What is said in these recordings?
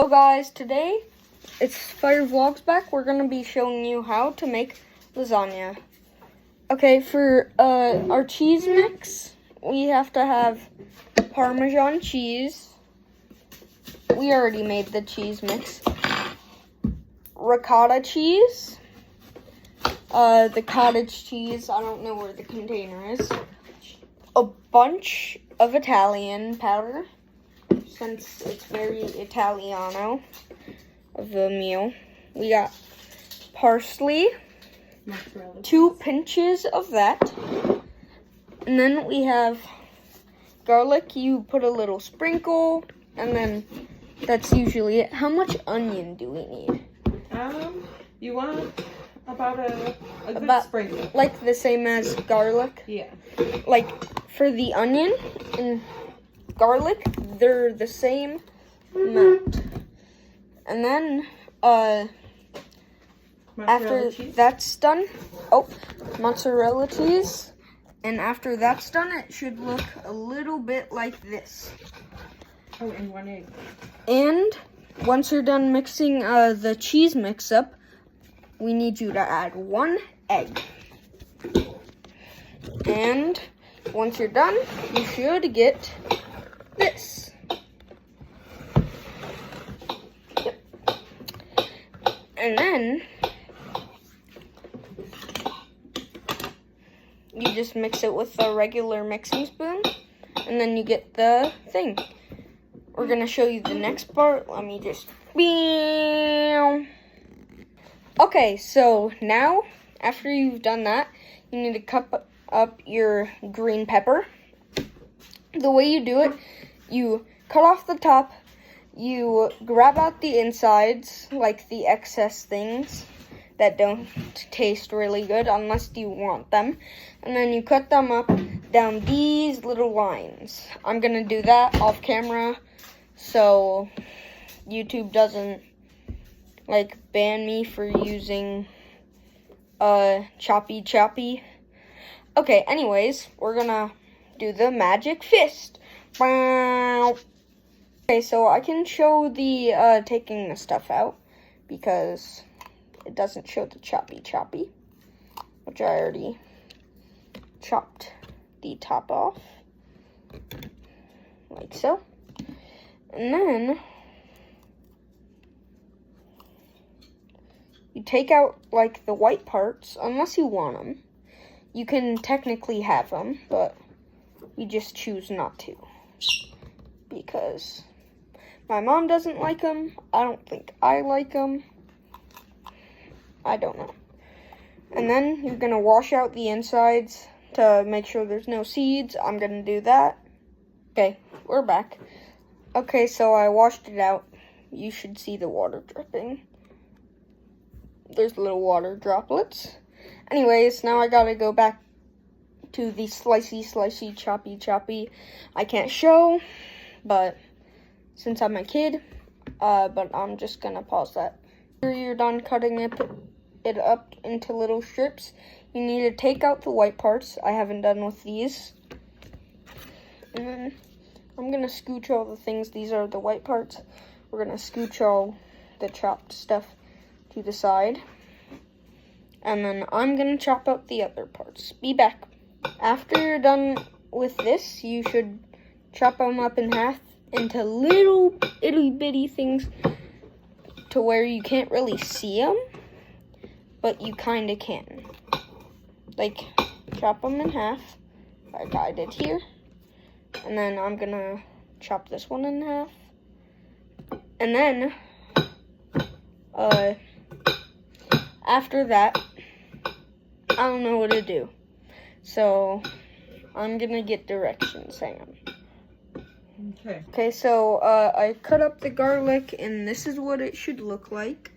So guys, today it's Fire Vlogs back. We're gonna be showing you how to make lasagna. Okay, for our cheese mix, we have to have Parmesan cheese. We already made the cheese mix. Ricotta cheese. The cottage cheese, I don't know where the container is. A bunch of Italian powder, since it's very Italiano of a meal. We got parsley, 2 pinches of that. And then we have garlic. You put a little sprinkle, and then that's usually it. How much onion do we need? You want about a good sprinkle. Like the same as garlic? Yeah. Like for the onion and garlic, they're the same amount. And then after that's done, mozzarella cheese. And after that's done, it should look a little bit like this. Oh, and 1 egg. And once you're done mixing the cheese mix up, we need you to add 1 egg. And once you're done, you should get this. Yep. And then you just mix it with a regular mixing spoon, and then you get the thing. We're gonna show you the next part. Let me just. Okay, so now after you've done that, you need to cut up your green pepper. The way you do it, you cut off the top, you grab out the insides, like the excess things that don't taste really good unless you want them, and then you cut them up down these little lines. I'm gonna do that off camera so YouTube doesn't ban me for using choppy. Okay, anyways, we're gonna do the magic fist. Okay, so I can show the taking the stuff out because it doesn't show the choppy, which I already chopped the top off, like so. And then you take out the white parts, unless you want them. You can technically have them, but we just choose not to because my mom doesn't like them. I don't think I like them. I don't know. And then you're gonna wash out the insides to make sure there's no seeds. I'm gonna do that. Okay, we're back. Okay, so I washed it out. You should see the water dripping. There's little water droplets. Anyways, now I gotta go back to the slicey, choppy. I can't show, but since I'm a kid, but I'm just gonna pause that. After you're done cutting it up into little strips, you need to take out the white parts. I haven't done with these. And then I'm gonna scooch all the things. These are the white parts. We're gonna scooch all the chopped stuff to the side. And then I'm gonna chop out the other parts. Be back. After you're done with this, you should chop them up in half into little itty bitty things to where you can't really see them, but you kinda can. Chop them in half, like I did here. And then I'm gonna chop this one in half. And then, after that, I don't know what to do. So, I'm gonna get directions. Hang on. Okay, so, I cut up the garlic, and this is what it should look like.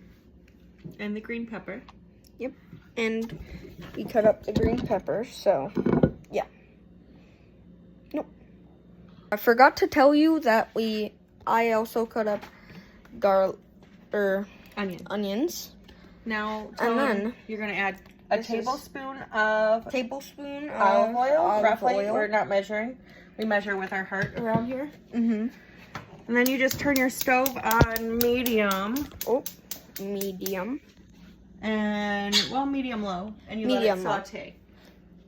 And the green pepper. Yep. And we cut up the green pepper, so, yeah. Nope. I forgot to tell you that I also cut up onions. Now, and then you're gonna add a tablespoon of olive oil, roughly. We're not measuring. We measure with our heart around here. And then you just turn your stove on medium. Oh, medium. And, well, medium-low. And you Medium low. let it saute.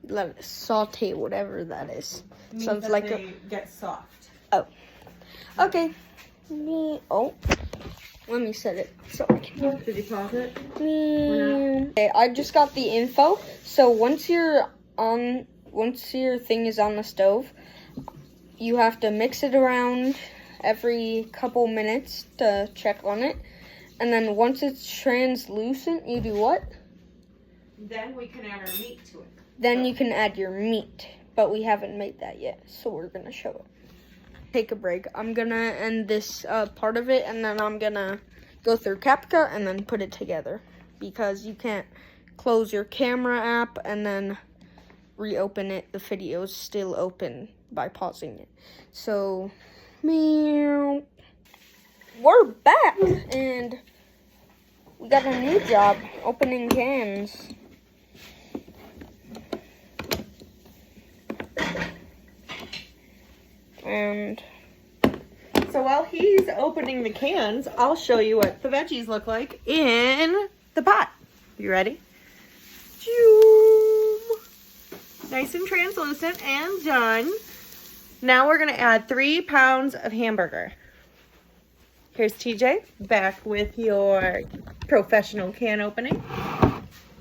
Let it saute, whatever that is. It Sounds means like that they get soft. Okay. Oh. Let me set it so I can. Did you pause it? Okay, I just got the info. So once your thing is on the stove, you have to mix it around every couple minutes to check on it. And then once it's translucent, you do what? Then we can add our meat to it. Then you can add your meat. But we haven't made that yet, so we're gonna show it. Take a break. I'm gonna end this part of it, and then I'm gonna go through CapCut and then put it together, because you can't close your camera app and then reopen it. The video is still open by pausing it. So, meow. We're back, and we got a new job, opening cans. And so while he's opening the cans, I'll show you what the veggies look like in the pot. You ready? Nice and translucent and done. Now we're going to add 3 pounds of hamburger. Here's TJ back with your professional can opening.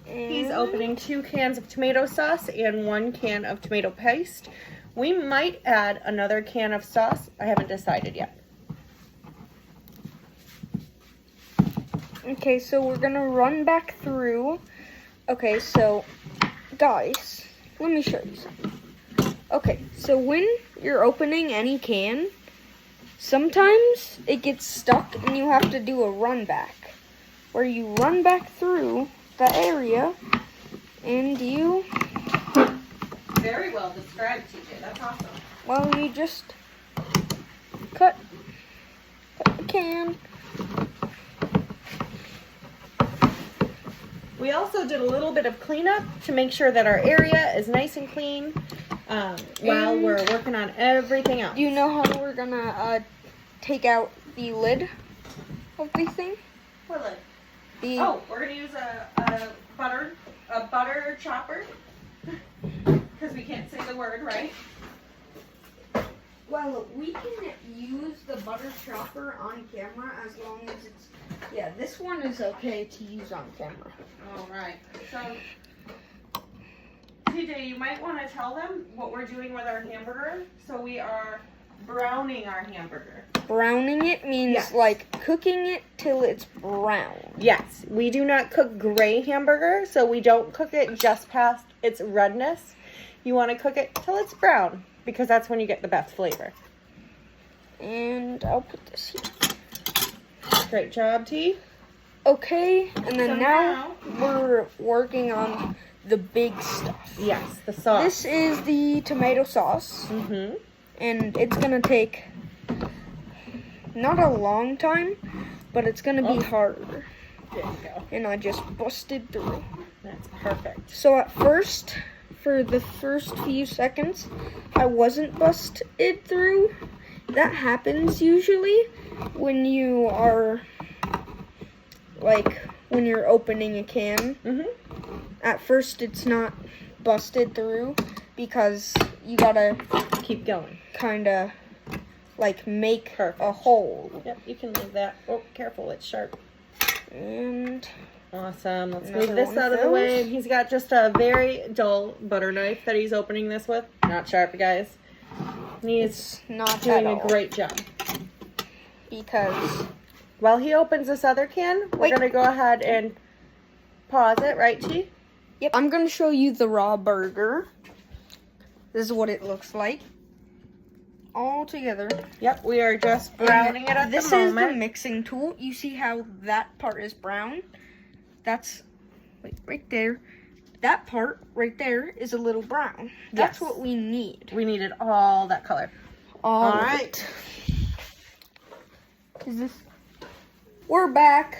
He's opening 2 cans of tomato sauce and 1 can of tomato paste. We might add another can of sauce. I haven't decided yet. Okay, so we're gonna run back through. Okay, so guys, let me show you something. Okay, so when you're opening any can, sometimes it gets stuck and you have to do a run back, where you run back through the area and you... Very well described, TJ. That's awesome. Well, you just cut the can. We also did a little bit of cleanup to make sure that our area is nice and clean while we're working on everything else. Do you know how we're gonna take out the lid of the thing? What lid? The we're gonna use a butter chopper because we can't say the word, right? Well, we can use the butter chopper on camera as long as it's... Yeah, this one is okay to use on camera. All right. So, TJ, you might want to tell them what we're doing with our hamburger. So we are browning our hamburger. Browning it means Yes. like cooking it till it's brown. Yes, we do not cook gray hamburger, so we don't cook it just past its redness. You want to cook it till it's brown, because that's when you get the best flavor. And I'll put this here. Great job, T. Okay, and then So now we're working on the big stuff. Yes, the sauce. This is the tomato sauce, Mm-hmm. and it's gonna take not a long time, but it's gonna be harder. There you go. And I just busted through. That's perfect. So at first, for the first few seconds, I wasn't busted through. That happens usually when you are, like, when you're opening a can. Mm-hmm. At first, it's not busted through because you gotta Keep going. kind of, like, make Perfect. a hole. Yep, you can leave that. Oh, careful, it's sharp. And Awesome. Let's Another move this one out of of the way. those. He's got just a very dull butter knife that he's opening this with. Not sharp, guys. He's it's not doing at a all great job. because While he opens this other can, we're Wait. going to go ahead and pause it, right, T? Yep. I'm gonna show you the raw burger. This is what it looks like. All together. Yep, we are just browning it at This the is the moment. mixing tool. You see how that part is brown? That's right there. That part right there is a little brown. That's Yes. what we need. We needed all that color. All All of right. it. Is this? We're back.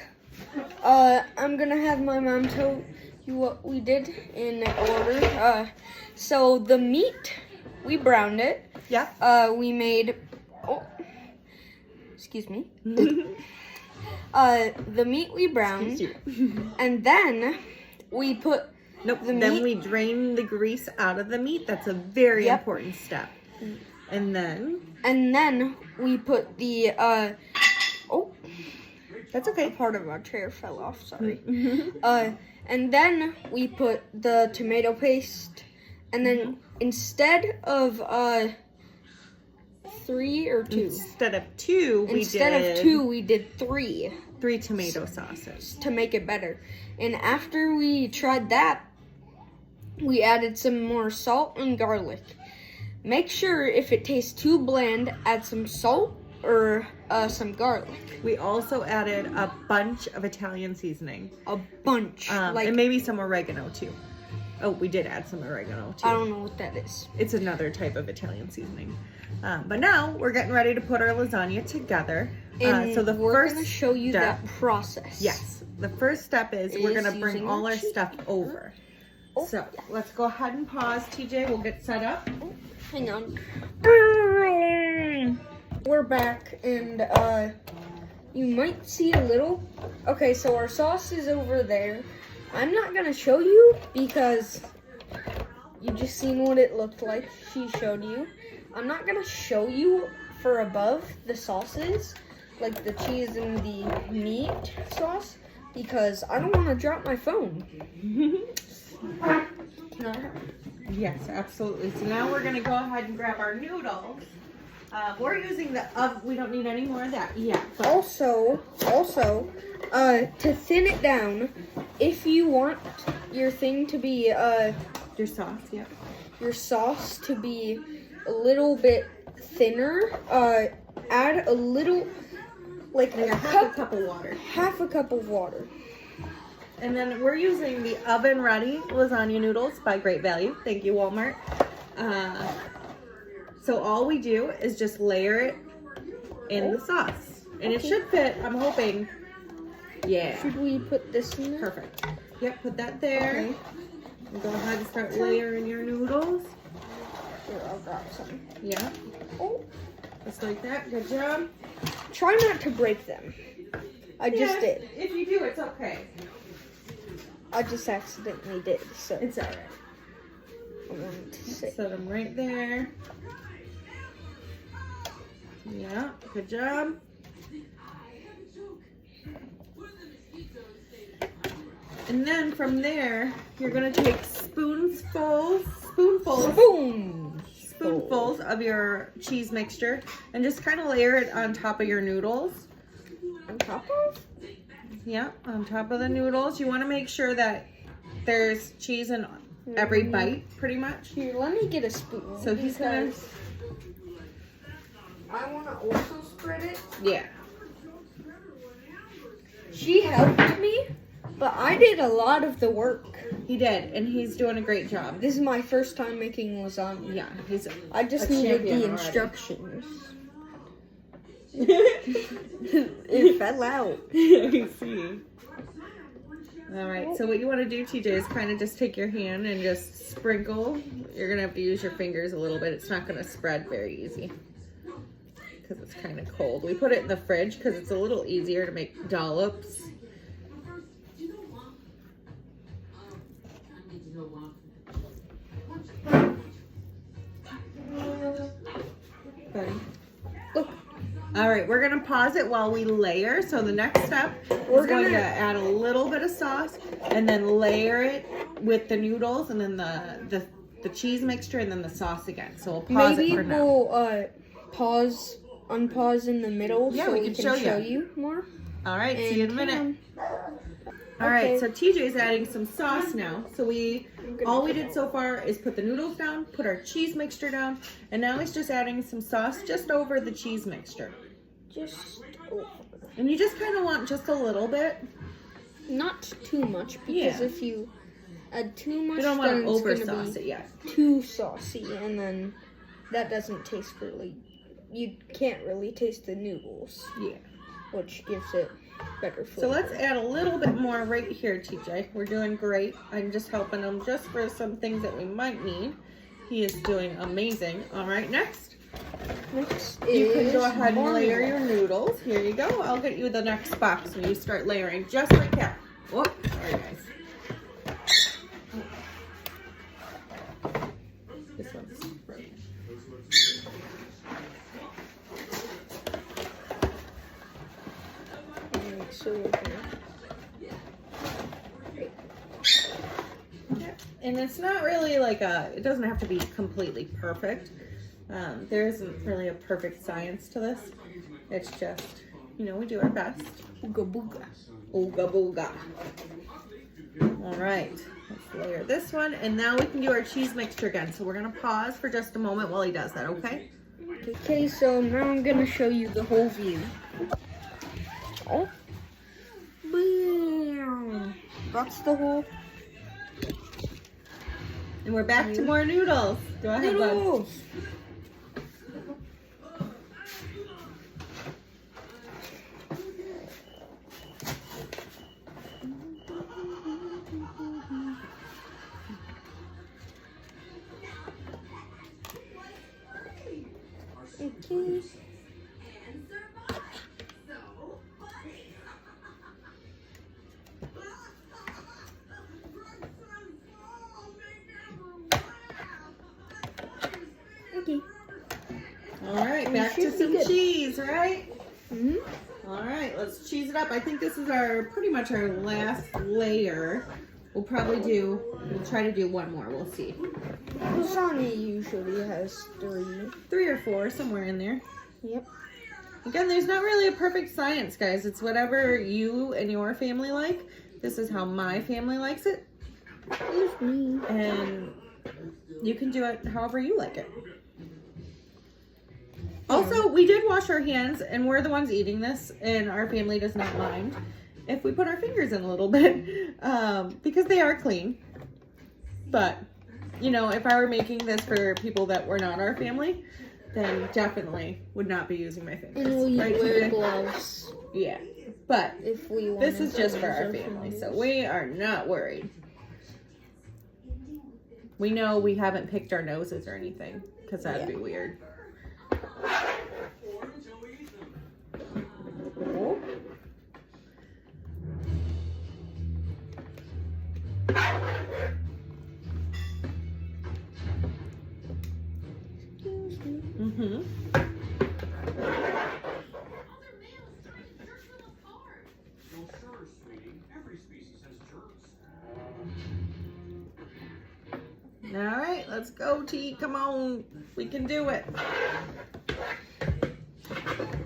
I'm gonna have my mom tell you what we did in order. So the meat, we browned it. Yep. We made excuse me. The meat we browned, and then we put Nope, the then meat. we drain the grease out of the meat. That's a very Yep. important step. And then, we put the oh, that's okay. part of our chair fell off. Sorry. Mm-hmm. And then we put the tomato paste, and then instead of 3 or 2. Instead of 2, we did 3 tomato sauces. to make it better. And after we tried that, we added some more salt and garlic. Make sure if it tastes too bland, add some salt or some garlic. We also added a bunch of Italian seasoning. A bunch. And maybe some oregano too. Oh, we did add some oregano too. I don't know what that is. It's another type of Italian seasoning. But now we're getting ready to put our lasagna together. And so we're going to show you step- that process. Yes. The first step is we're Is going to bring using all our our cheese. stuff over. Oh, So let's go ahead and pause, TJ. We'll get set up. hang on. We're back, and you might see a little. Okay, so our sauce is over there. I'm not gonna show you because you just seen what it looked like. She showed you. I'm not gonna show you for above the sauces, like the cheese and the meat sauce, because I don't want to drop my phone. Can I have it? Yes, absolutely. So now we're gonna go ahead and grab our noodles. We're using the oven. We don't need any more of that yet. But Also, to thin it down, if you want your thing to be, your sauce, yeah. your sauce to be a little bit thinner, add a little, like Like a half a cup of water. half a cup of water. And then we're using the oven ready lasagna noodles by Great Value. Thank you, Walmart. So all we do is just layer it in the sauce. And it Okay. should fit, I'm hoping. Yeah. Should we put this in there? Perfect. Yep, put that there. Okay. And go ahead and start layering your noodles. Here, I'll grab some. Yeah, Oh, just like that. Good job. try not to break them. I just Yes, did. If you do, it's okay. I just accidentally did, so It's alright. I wanted to say. Set them right there. Yeah, good job. And then from there, you're gonna take spoonfuls of your cheese mixture and just kind of layer it on top of your noodles. On top of? Yeah, on top of the noodles. You want to make sure that there's cheese in every bite, pretty much. Here, let me get a spoon. So he's gonna, because I want to also spread it. yeah. She helped me, but I did a lot of the work. He did, and he's doing a great job. This is my first time making lasagna. Yeah, he's I just a needed champion the already. instructions. It fell out. I see. All right, so what you want to do, TJ, is kind of just take your hand and just sprinkle. You're going to have to use your fingers a little bit. It's not going to spread very easy because it's kind of cold. We put it in the fridge because it's a little easier to make dollops. Buddy. Look, All right, we're gonna pause it while we layer. So the next step, we're going to add a little bit of sauce and then layer it with the noodles and then the cheese mixture and then the sauce again. So we'll pause maybe it for now. we'll unpause in the middle Yeah, so we we can can show show you. you more. All right, see you in a minute. All Okay. right, so TJ's adding some sauce now. So all we did so far is put the noodles down, put our cheese mixture down, and now he's just adding some sauce just over the cheese mixture. Just over. And you just kind of want just a little bit. Not too much, because Yeah. if you add too much, You don't want then to it's over gonna sauce be it yet. too saucy, and then that doesn't taste really. You can't really taste the noodles, Yeah. which gives it better flavor. So let's add a little bit more right here, TJ. We're doing great. I'm just helping him just for some things that we might need. He is doing amazing. All right, next. Next You can is go ahead and more layer noodles. your noodles. Here you go. I'll get you the next box when you start layering, just like that. Whoop, sorry guys. This one's broken. And so we're gonna- And it's not really like it doesn't have to be completely perfect. There isn't really a perfect science to this. It's just, we do our best. Ooga booga. Ooga booga. All right, let's layer this one. And now we can do our cheese mixture again. So we're gonna pause for just a moment while he does that, okay? Okay, so now I'm gonna show you the whole view. Oh. Bam. That's the whole And we're back to more noodles. Go ahead, bud. noodles. Okay. Okay. All right, We back to should be some good. cheese, right? Mhm. All right, let's cheese it up. I think this is pretty much our last layer. We'll try to do one more. We'll see. Lasagna usually has 3. 3 or 4, somewhere in there. Yep. Again, there's not really a perfect science, guys. It's whatever you and your family like. This is how my family likes it. Excuse me. And you can do it however you like it. Also, we did wash our hands, and we're the ones eating this, and our family does not mind if we put our fingers in a little bit, because they are clean. But, if I were making this for people that were not our family, then definitely would not be using my fingers. And we Right, wear TJ? gloves Yeah, but if we want. this is just for our family, so we are not worried. We know we haven't picked our noses or anything, because that'd be weird. Oh. Mm-hmm. All right, let's go, T. Come on, we can do it.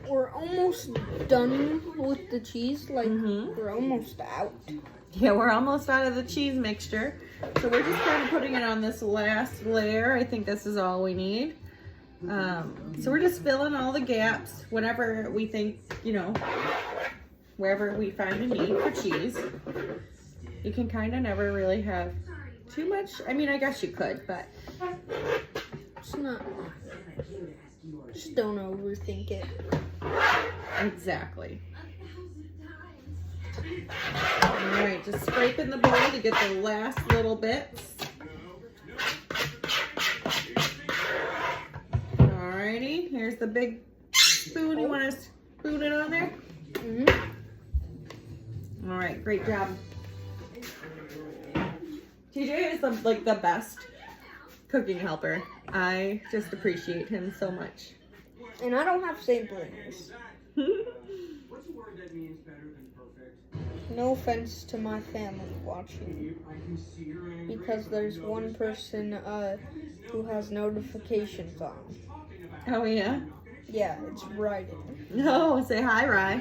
We're almost done with the cheese. Like, Mhm. we're almost out. Yeah, we're almost out of the cheese mixture. So we're just kind of putting it on this last layer. I think this is all we need. So we're just filling all the gaps whenever we think, wherever we find a need for cheese. You can kind of never really have too much. I mean, I guess you could, but It's not. Just don't overthink it. exactly. All right, just scrape in the bowl to get the last little bits. Alrighty, here's the big spoon. You want to spoon it on there? Mm-hmm. All right, great job. TJ is the best cooking helper. I just appreciate him so much. And I don't have siblings. No offense to my family watching, because there's one person who has notifications on. Oh yeah? Yeah, it's Ryden. No, say hi, Rye.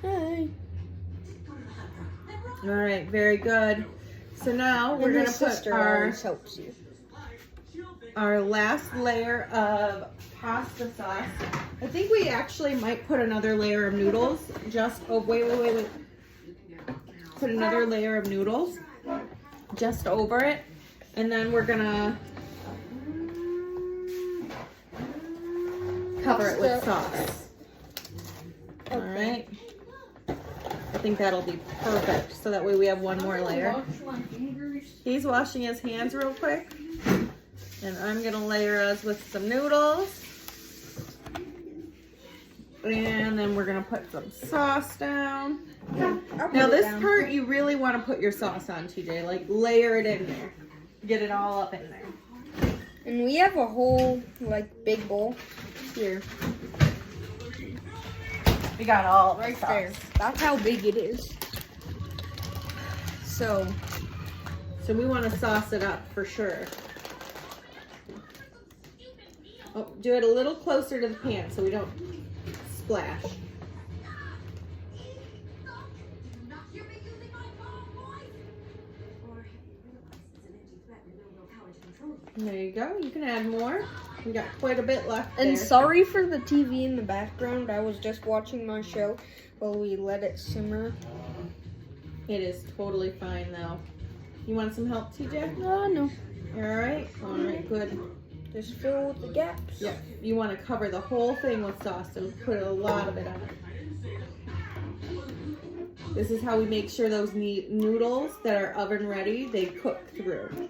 Hi. All right, very good. So now we're And gonna his put sister our always helps you. last layer of pasta sauce. I think we actually might put another layer of noodles. Wait. Put another layer of noodles just over it. And then we're gonna cover it with sauce. All right. I think that'll be perfect. So that way we have one more layer. He's washing his hands real quick. And I'm gonna layer us with some noodles. And then we're gonna put some sauce down. I'll put Now it this down. part you really want to put your sauce on, TJ. Like layer it in there. Get it all up in there. And we have a whole, like, big bowl Here. We got all right sauce. there. That's how big it is. So we want to sauce it up for sure. Oh, do it a little closer to the pan so we don't splash. There you go. You can add more. We got quite a bit left And there. sorry for the TV in the background. I was just watching my show while we let it simmer. It is totally fine though. You want some help, TJ? No. All right, good. Just fill the gaps. Yeah, you want to cover the whole thing with sauce and put a lot of it on. This is how we make sure those noodles that are oven ready, they cook through.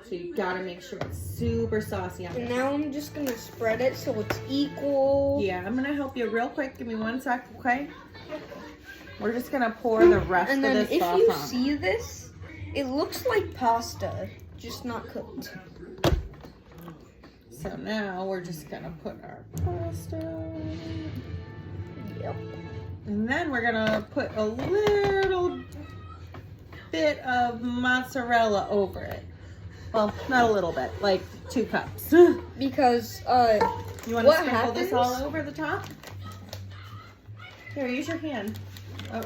So you gotta make sure it's super saucy on And it. now I'm just gonna spread it so it's equal. Yeah, I'm gonna help you real quick. Give me 1 sec, okay? We're just gonna pour the rest And of then this if sauce you on. see this, it looks like pasta, just not cooked. So now we're just gonna put our pasta on. Yep. And then we're gonna put a little bit of mozzarella over it. Well, not a little bit, like 2 cups. Because You want to what sprinkle this all happens- over the top? Here, use your hand. Oh,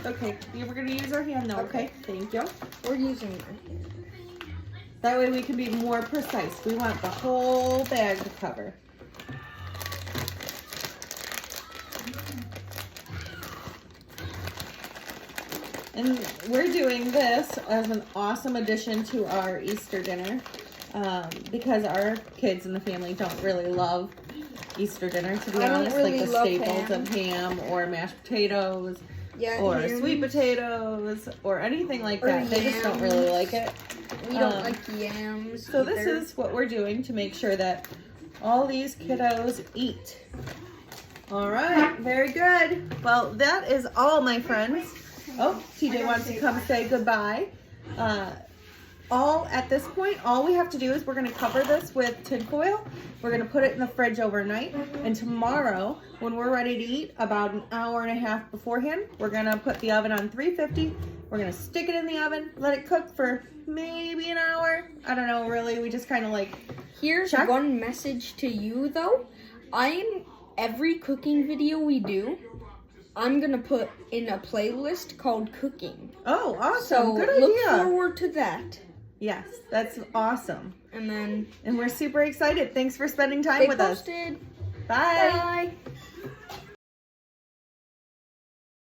okay. We're gonna use our hand though. Okay. Thank you. we're using my hand. That way we can be more precise. We want the whole bag to cover. And we're doing this as an awesome addition to our Easter dinner because our kids in the family don't really love Easter dinner, to be I don't honest. really Like the love staples ham. of ham or mashed potatoes Yeah, or ham. sweet potatoes or anything like Or that. They just don't really yams. like it. We don't like yams. So this either. is what we're doing to make sure that all these kiddos eat. All right, very good. Well, that is all, my friends. Oh, TJ wants to come say goodbye. At this point, all we have to do is we're going to cover this with tinfoil. We're going to put it in the fridge overnight. And tomorrow, when we're ready to eat, about an hour and a half beforehand, we're going to put the oven on 350. We're going to stick it in the oven, let it cook for maybe an hour. I don't know, really. We just kind of like... Here's check. one message to you, though. Every cooking video we do, I'm gonna put in a playlist called Cooking. Oh, awesome. So Good look idea. forward to that. Yes, that's awesome. And then And we're super excited. Thanks for spending time stay with us. posted. Bye. Bye.